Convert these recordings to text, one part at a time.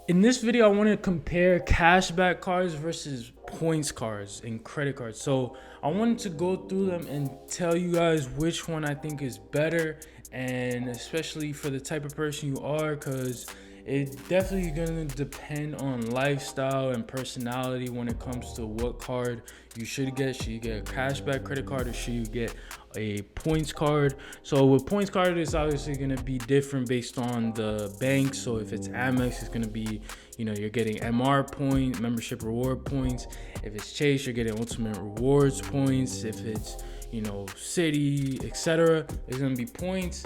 In this video, I want to compare cashback cards versus points cards and credit cards. So I wanted to go through them and tell you guys which one I think is better, and especially for the type of person you are, because it definitely gonna depend on lifestyle and personality when it comes to what card you should get. Should you get a cashback credit card or should you get a points card? So with points card, it's obviously gonna be different based on the bank. So if it's Amex, it's gonna be, you're getting MR point, membership reward points. If it's Chase, you're getting ultimate rewards points. If it's, City, etc., it's gonna be points.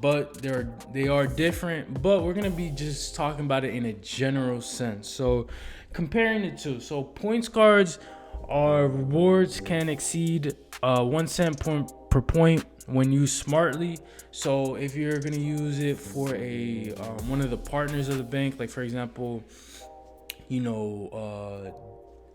But they are different, but we're gonna be just talking about it in a general sense. So comparing the two, so points cards are rewards can exceed 1 cent per point when used smartly. So if you're gonna use it for a one of the partners of the bank, like for example,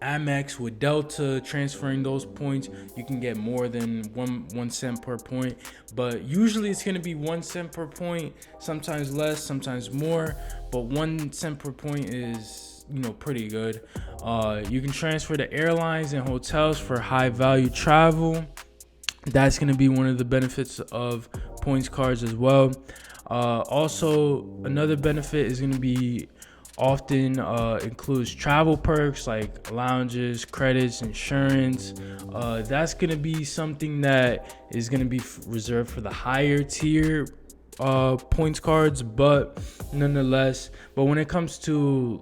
Amex with Delta, transferring those points, you can get more than one cent per point. But usually it's gonna be 1 cent per point, sometimes less, sometimes more. But 1 cent per point is pretty good. You can transfer to airlines and hotels for high value travel. That's gonna be one of the benefits of points cards as well. Also, another benefit is gonna be often includes travel perks like lounges, credits, insurance. That's going to be something that is going to be reserved for the higher tier points cards, but nonetheless. But when it comes to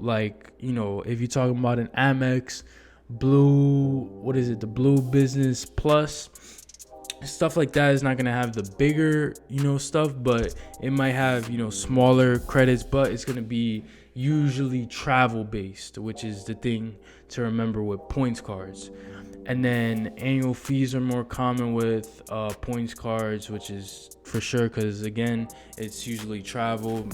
if you're talking about an Amex the Blue Business Plus, stuff like that is not going to have the bigger stuff, but it might have smaller credits, but it's going to be usually travel based, which is the thing to remember with points cards. And then annual fees are more common with points cards, which is for sure, because again, it's usually travel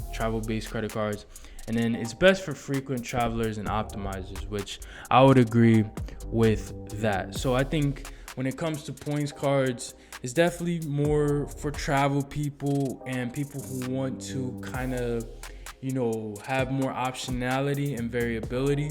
based credit cards. And then it's best for frequent travelers and optimizers, which I would agree with that. So I think when it comes to points cards, it's definitely more for travel people and people who want to kind of have more optionality and variability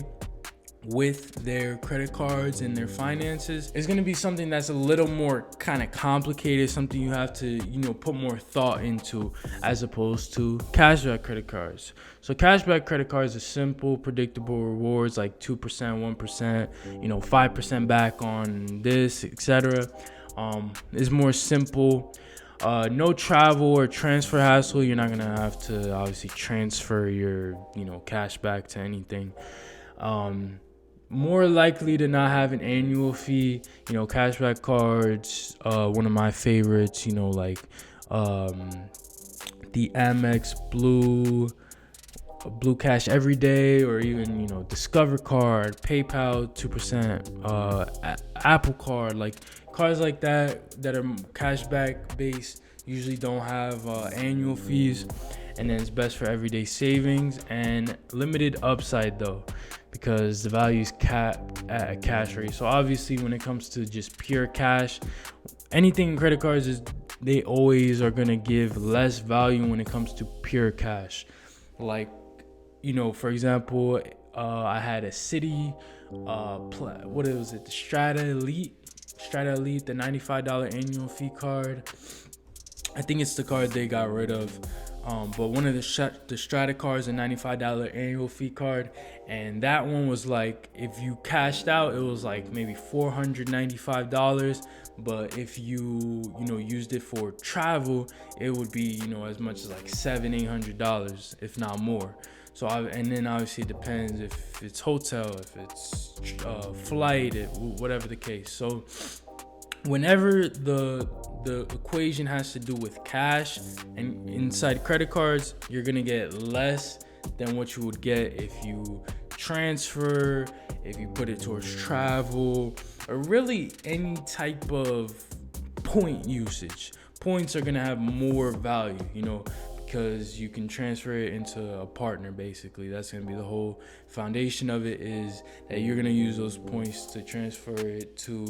with their credit cards and their finances. It's going to be something that's a little more kind of complicated, something you have to put more thought into, as opposed to cashback credit cards. So cashback credit cards are simple, predictable rewards like 2%, 1%, 5% back on this, etc. It's more simple. No travel or transfer hassle. You're not gonna have to obviously transfer your cash back to anything. More likely to not have an annual fee. Cashback cards. One of my favorites. The Amex Blue Cash Everyday, or even Discover Card, PayPal 2%, Apple Card, like cards like that are cashback based, usually don't have annual fees. And then it's best for everyday savings and limited upside though, because the value is capped at a cash rate. So obviously when it comes to just pure cash, anything in credit cards they always are gonna give less value when it comes to pure cash. Like for example, I had a City, the Strata Elite, the $95 annual fee card. I think it's the card they got rid of. But one of the Strata cards, a $95 annual fee card, and that one was like, if you cashed out, it was like maybe $495. But if you used it for travel, it would be as much as like $700-800, if not more. So and then obviously it depends if it's hotel, if it's flight, whatever the case. So whenever the equation has to do with cash and inside credit cards, you're gonna get less than what you would get if you transfer, if you put it towards travel, or really any type of point usage. Points are gonna have more value, because you can transfer it into a partner. Basically, that's going to be the whole foundation of it, is that you're going to use those points to transfer it to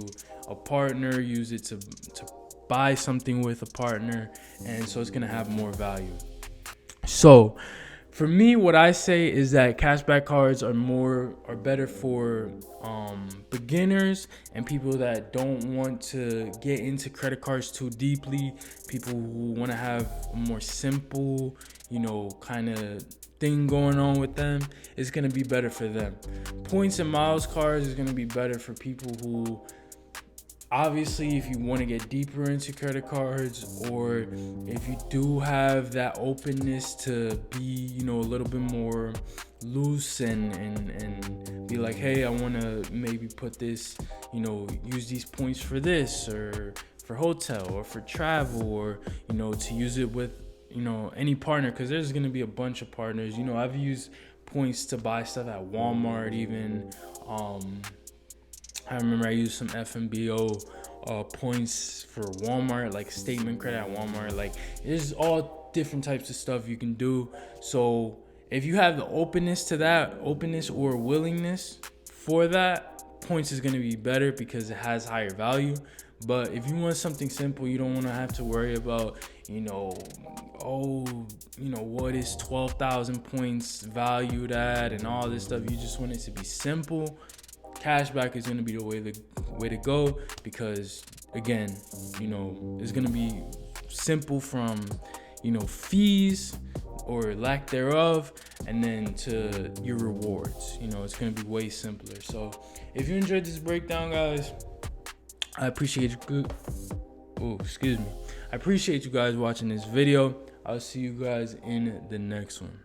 a partner, use it to buy something with a partner, and so it's going to have more value. So For me, what I say is that cashback cards are better for beginners and people that don't want to get into credit cards too deeply. People who want to have a more simple, kind of thing going on with them. It's gonna be better for them. Points and miles cards is gonna be better for people who, obviously, if you want to get deeper into credit cards, or if you do have that openness to be, a little bit more loose and be like, hey, I want to maybe put this, use these points for this, or for hotel, or for travel, or, to use it with, any partner, because there's going to be a bunch of partners. I've used points to buy stuff at Walmart even. I remember I used some FMBO points for Walmart, like statement credit at Walmart. Like, there's all different types of stuff you can do. So if you have the openness to that, openness or willingness for that, points is going to be better because it has higher value. But if you want something simple, you don't want to have to worry about, what is 12,000 points valued at and all this stuff. You just want it to be simple. Cashback is going to be the way to go, because again, it's going to be simple from, fees or lack thereof, and then to your rewards. It's going to be way simpler. So if you enjoyed this breakdown, guys, I appreciate you. I appreciate you guys watching this video. I'll see you guys in the next one.